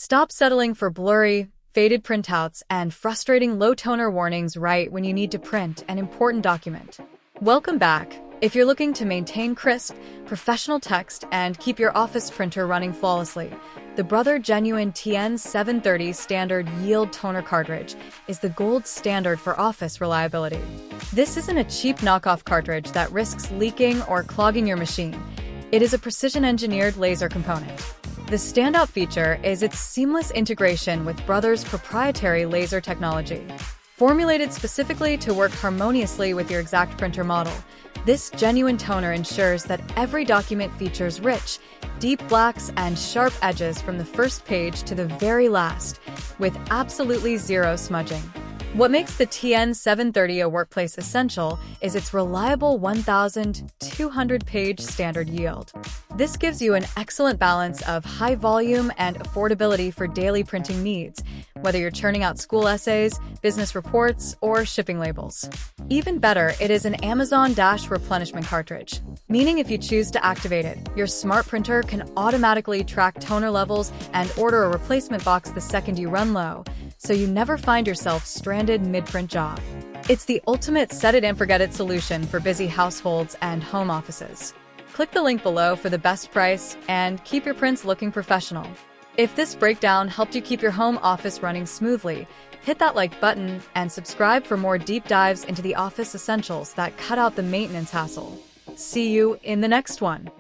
Stop settling for blurry, faded printouts and frustrating low toner warnings right when you need to print an important document. Welcome back. If you're looking to maintain crisp, professional text and keep your office printer running flawlessly, the Brother Genuine TN730 Standard Yield Toner Cartridge is the gold standard for office reliability. This isn't a cheap knockoff cartridge that risks leaking or clogging your machine. It is a precision-engineered laser component. The standout feature is its seamless integration with Brother's proprietary laser technology. Formulated specifically to work harmoniously with your exact printer model, this genuine toner ensures that every document features rich, deep blacks and sharp edges from the first page to the very last, with absolutely zero smudging. What makes the TN730 a workplace essential is its reliable 1,200-page standard yield. This gives you an excellent balance of high volume and affordability for daily printing needs, whether you're churning out school essays, business reports, or shipping labels. Even better, it is an Amazon Dash replenishment cartridge, meaning if you choose to activate it, your smart printer can automatically track toner levels and order a replacement box the second you run low, so you never find yourself stranded mid-print job. It's the ultimate set-it-and-forget-it solution for busy households and home offices. Click the link below for the best price and keep your prints looking professional. If this breakdown helped you keep your home office running smoothly, hit that like button and subscribe for more deep dives into the office essentials that cut out the maintenance hassle. See you in the next one.